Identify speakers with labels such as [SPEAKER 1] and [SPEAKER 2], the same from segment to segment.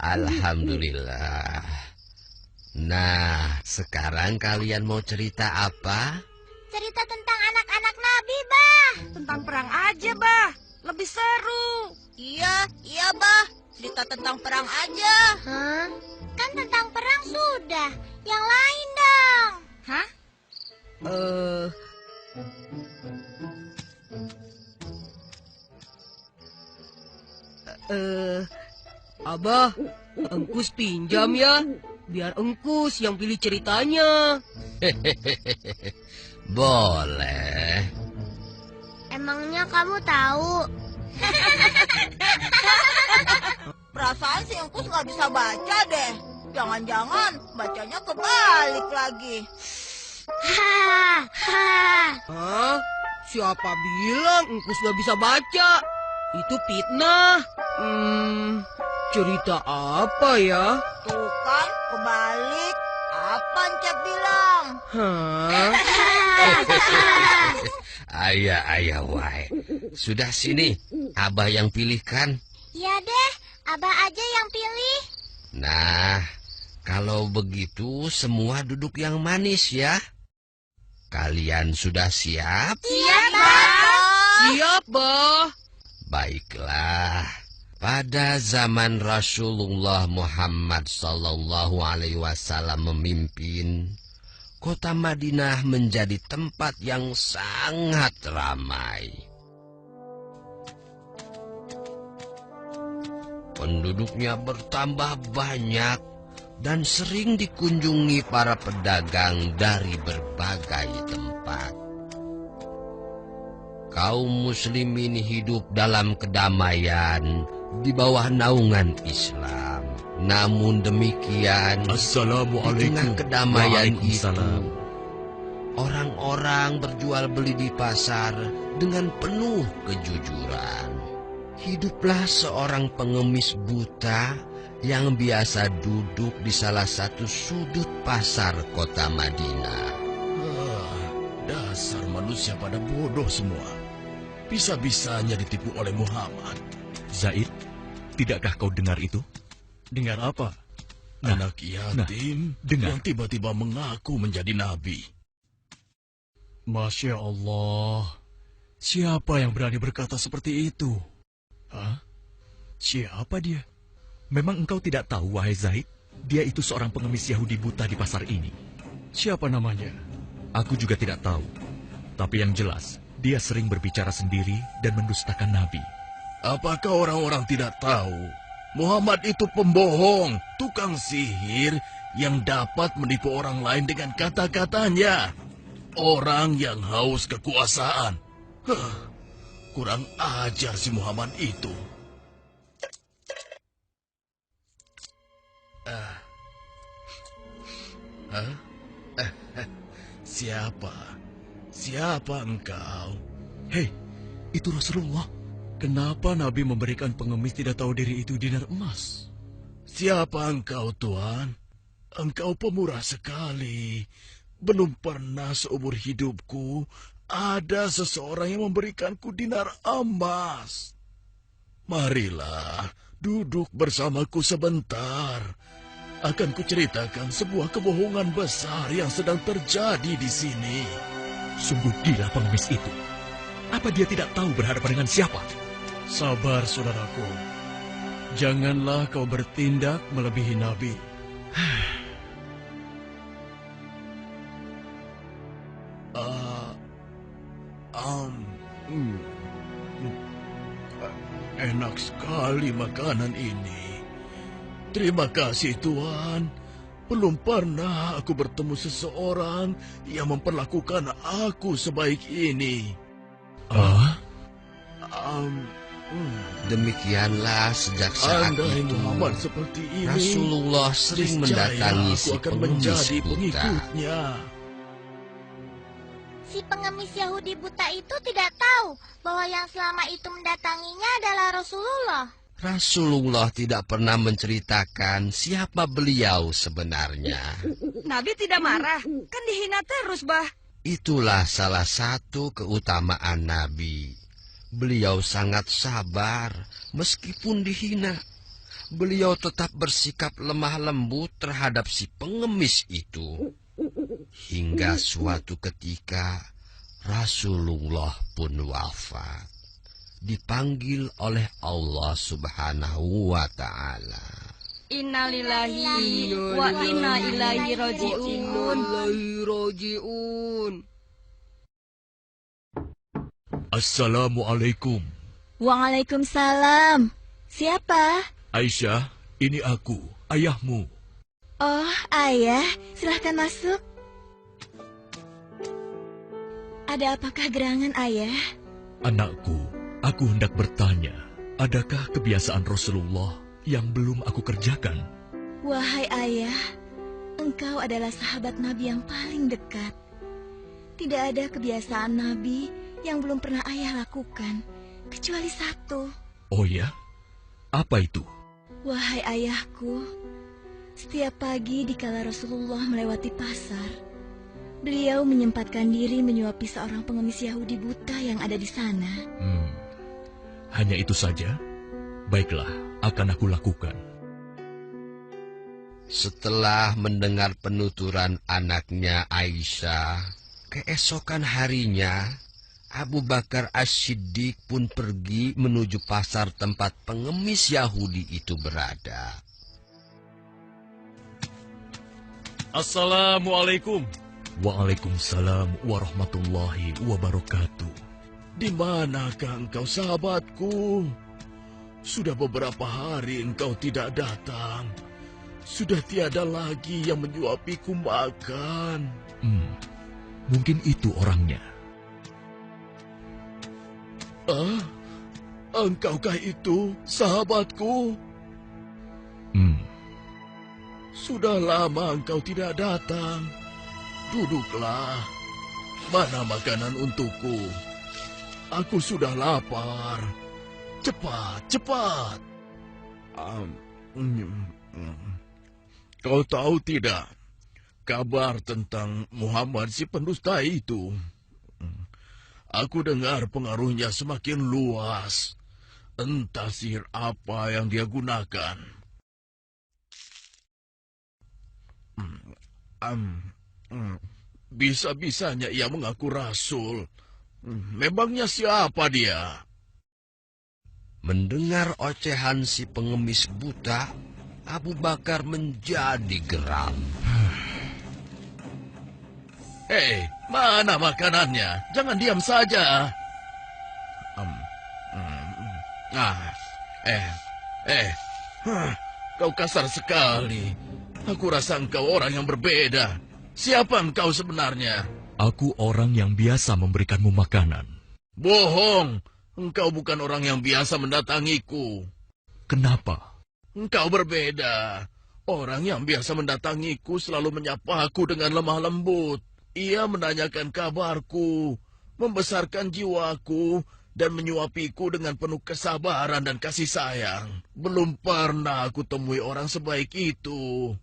[SPEAKER 1] Alhamdulillah. Nah, sekarang kalian mau cerita apa?
[SPEAKER 2] Cerita tentang anak-anak Nabi, Bah.
[SPEAKER 3] Tentang perang aja, Bah. Lebih seru.
[SPEAKER 4] Iya, Bah. Cerita tentang perang aja.
[SPEAKER 2] Hah? Kan tentang perang sudah. Yang lain dong.
[SPEAKER 3] Hah?
[SPEAKER 5] Abah, Engkus pinjam ya. Biar Engkus yang pilih ceritanya.
[SPEAKER 1] Boleh.
[SPEAKER 2] Emangnya kamu tahu?
[SPEAKER 4] Perasaan si Engkus nggak bisa baca deh. Jangan-jangan bacanya kebalik lagi.
[SPEAKER 5] Hah? Siapa bilang Engkus gak bisa baca? Itu fitnah. Cerita apa ya?
[SPEAKER 4] Tuh kan, kebalik. Apa Encep bilang?
[SPEAKER 5] Hah?
[SPEAKER 1] Ayah, wai. Sudah sini, Abah yang pilihkan.
[SPEAKER 2] Ya deh, Abah aja yang pilih.
[SPEAKER 1] Nah, kalau begitu semua duduk yang manis ya. Kalian sudah siap?
[SPEAKER 2] Siap, Bah.
[SPEAKER 5] Siap, Bah.
[SPEAKER 1] Baiklah. Pada zaman Rasulullah Muhammad SAW memimpin, kota Madinah menjadi tempat yang sangat ramai. Penduduknya bertambah banyak dan sering dikunjungi para pedagang dari berbagai tempat. Kaum muslimin hidup dalam kedamaian di bawah naungan Islam. Namun demikian, di tengah kedamaian itu, orang-orang berjual beli di pasar dengan penuh kejujuran. Hiduplah seorang pengemis buta yang biasa duduk di salah satu sudut pasar kota Madinah.
[SPEAKER 6] Dasar manusia pada bodoh semua. Bisa-bisanya ditipu oleh Muhammad.
[SPEAKER 7] Zaid, tidakkah kau dengar itu?
[SPEAKER 6] Dengar apa? Anak yatim yang tiba-tiba mengaku menjadi nabi. Masya Allah. Siapa yang berani berkata seperti itu? Hah? Siapa dia?
[SPEAKER 7] Memang engkau tidak tahu, wahai Zaid? Dia itu seorang pengemis Yahudi buta di pasar ini.
[SPEAKER 6] Siapa namanya?
[SPEAKER 7] Aku juga tidak tahu. Tapi yang jelas, dia sering berbicara sendiri dan mendustakan Nabi.
[SPEAKER 6] Apakah orang-orang tidak tahu? Muhammad itu pembohong, tukang sihir yang dapat menipu orang lain dengan kata-katanya. Orang yang haus kekuasaan. Kurang ajar si Muhammad itu. Siapa engkau?
[SPEAKER 7] Hei, itu Rasulullah.
[SPEAKER 6] Kenapa Nabi memberikan pengemis tidak tahu diri itu dinar emas? Siapa engkau, Tuan? Engkau pemurah sekali. Belum pernah seumur hidupku ada seseorang yang memberikanku dinar emas. Marilah, duduk bersamaku sebentar. Akan kuceritakan sebuah kebohongan besar yang sedang terjadi di sini.
[SPEAKER 7] Sungguh gila pengemis itu. Apa dia tidak tahu berhadapan dengan siapa?
[SPEAKER 6] Sabar, saudaraku. Janganlah kau bertindak melebihi Nabi. Enak sekali makanan ini. Terima kasih, Tuan. Belum pernah aku bertemu seseorang yang memperlakukan aku sebaik ini.
[SPEAKER 1] Demikianlah sejak saat
[SPEAKER 6] Andai
[SPEAKER 1] itu
[SPEAKER 6] Muhammad seperti ini,
[SPEAKER 1] Rasulullah sering mendatangi si
[SPEAKER 6] aku akan
[SPEAKER 1] pengemis
[SPEAKER 6] menjadi
[SPEAKER 1] buta.
[SPEAKER 6] pengikutnya.
[SPEAKER 2] Si pengemis Yahudi buta itu tidak tahu bahwa yang selama itu mendatanginya adalah Rasulullah.
[SPEAKER 1] Rasulullah tidak pernah menceritakan siapa beliau sebenarnya.
[SPEAKER 3] Nabi tidak marah. Kan dihina terus, Bah.
[SPEAKER 1] Itulah salah satu keutamaan Nabi. Beliau sangat sabar meskipun dihina. beliau tetap bersikap lemah lembut terhadap si pengemis itu. Hingga suatu ketika Rasulullah pun wafat, dipanggil oleh Allah Subhanahu wa Ta'ala.
[SPEAKER 3] Innalillahi wa inna ilaihi raji'un.
[SPEAKER 7] Assalamualaikum.
[SPEAKER 2] Waalaikumsalam. Siapa?
[SPEAKER 7] Aisyah, ini aku, ayahmu.
[SPEAKER 2] Oh, ayah. Silahkan masuk. Ada apakah gerangan, ayah?
[SPEAKER 7] Anakku, aku hendak bertanya, adakah kebiasaan Rasulullah yang belum aku kerjakan?
[SPEAKER 2] Wahai ayah, engkau adalah sahabat Nabi yang paling dekat. Tidak ada kebiasaan Nabi yang belum pernah ayah lakukan, kecuali satu.
[SPEAKER 7] Oh ya? Apa itu?
[SPEAKER 2] Wahai ayahku, setiap pagi dikala Rasulullah melewati pasar, beliau menyempatkan diri menyuapi seorang pengemis Yahudi buta yang ada di sana.
[SPEAKER 7] Hanya itu saja? Baiklah, akan aku lakukan.
[SPEAKER 1] Setelah mendengar penuturan anaknya Aisyah, keesokan harinya Abu Bakar As-Siddiq pun pergi menuju pasar tempat pengemis Yahudi itu berada.
[SPEAKER 6] Assalamualaikum.
[SPEAKER 7] Waalaikumsalam warahmatullahi wabarakatuh.
[SPEAKER 6] Di manakah engkau, sahabatku? Sudah beberapa hari engkau tidak datang. Sudah tiada lagi yang menyuapiku makan.
[SPEAKER 7] Mungkin itu orangnya.
[SPEAKER 6] Engkaukah itu, sahabatku? Sudah lama engkau tidak datang. Duduklah. Mana makanan untukku? Aku sudah lapar. Cepat, cepat. Kau tahu tidak kabar tentang Muhammad si pendusta itu? Aku dengar pengaruhnya semakin luas. Entah sihir apa yang dia gunakan. Bisa-bisanya ia mengaku rasul. Memangnya siapa dia?
[SPEAKER 1] Mendengar ocehan si pengemis buta, Abu Bakar menjadi geram.
[SPEAKER 6] Hei, mana makanannya? Jangan diam saja. Kau kasar sekali. Aku rasa engkau orang yang berbeda. Siapa engkau sebenarnya?
[SPEAKER 7] Aku orang yang biasa memberikanmu makanan.
[SPEAKER 6] Bohong. Engkau bukan orang yang biasa mendatangiku.
[SPEAKER 7] Kenapa?
[SPEAKER 6] Engkau berbeda. Orang yang biasa mendatangiku selalu menyapa aku dengan lemah lembut. Ia menanyakan kabarku, membesarkan jiwaku, dan menyuapiku dengan penuh kesabaran dan kasih sayang. Belum pernah aku temui orang sebaik itu.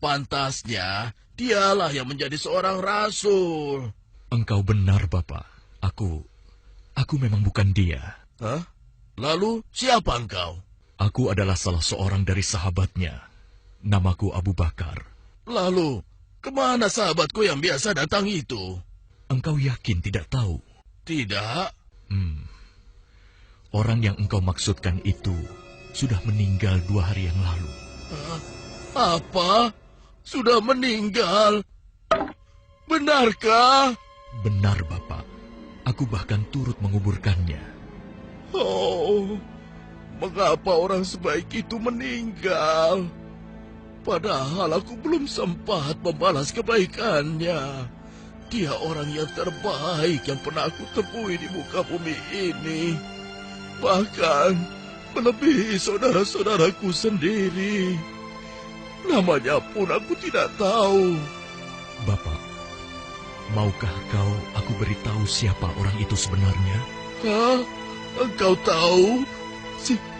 [SPEAKER 6] Pantasnya, dialah yang menjadi seorang rasul.
[SPEAKER 7] Engkau benar, Bapak. Aku memang bukan dia.
[SPEAKER 6] Hah? Lalu, siapa engkau?
[SPEAKER 7] Aku adalah salah seorang dari sahabatnya. Namaku Abu Bakar.
[SPEAKER 6] Lalu, kemana sahabatku yang biasa datang itu?
[SPEAKER 7] Engkau yakin tidak tahu?
[SPEAKER 6] Tidak.
[SPEAKER 7] Orang yang engkau maksudkan itu sudah meninggal 2 hari yang lalu.
[SPEAKER 6] Apa? Sudah meninggal? Benarkah?
[SPEAKER 7] Benar, Bapak. Aku bahkan turut menguburkannya.
[SPEAKER 6] Oh, mengapa orang sebaik itu meninggal? Padahal aku belum sempat membalas kebaikannya. Dia orang yang terbaik yang pernah aku temui di muka bumi ini. Bahkan melebihi saudara-saudaraku sendiri. Namanya pun aku tidak tahu.
[SPEAKER 7] Bapak, maukah aku beritahu siapa orang itu sebenarnya?
[SPEAKER 6] Hah? Engkau tahu?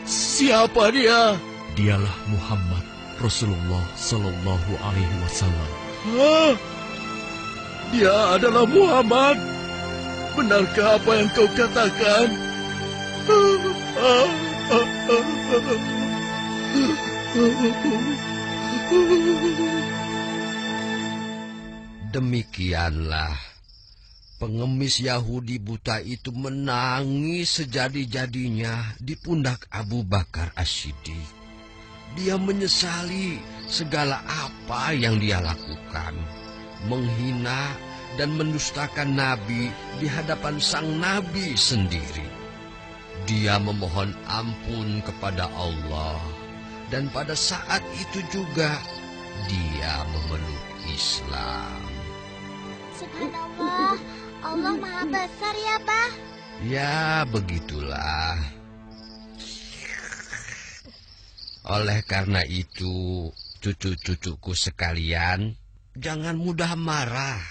[SPEAKER 6] Siapa dia?
[SPEAKER 7] Dialah Muhammad Rasulullah Sallallahu Alaihi Wasallam.
[SPEAKER 6] Hah? Dia adalah Muhammad? Benarkah apa yang kau katakan?
[SPEAKER 1] Demikianlah pengemis Yahudi buta itu menangis sejadi-jadinya di pundak Abu Bakar As-Siddiq. Dia menyesali segala apa yang dia lakukan, menghina dan mendustakan Nabi di hadapan sang Nabi sendiri. Dia memohon ampun kepada Allah, dan pada saat itu juga dia memeluk Islam.
[SPEAKER 8] Subhanallah, Allah Maha Besar ya, Bah.
[SPEAKER 1] Ya, begitulah. Oleh karena itu, cucu-cucuku sekalian, jangan mudah marah.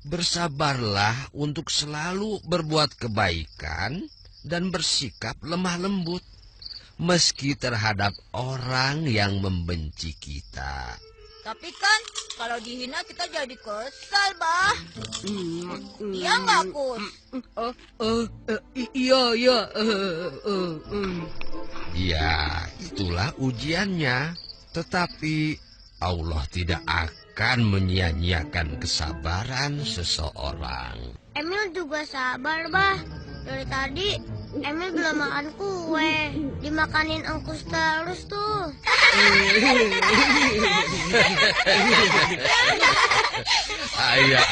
[SPEAKER 1] Bersabarlah untuk selalu berbuat kebaikan dan bersikap lemah lembut, meski terhadap orang yang membenci kita.
[SPEAKER 4] Tapi kan kalau dihina kita jadi kesal, Bah. Iya nggak, Kus?
[SPEAKER 5] Iya.
[SPEAKER 1] Ya, itulah ujiannya. Tetapi Allah tidak akan menyia-nyiakan kesabaran seseorang.
[SPEAKER 8] Emil juga sabar, Bah. Dari tadi Emil belum makan kue. Dimakanin engkus terus tuh.
[SPEAKER 1] Ayah.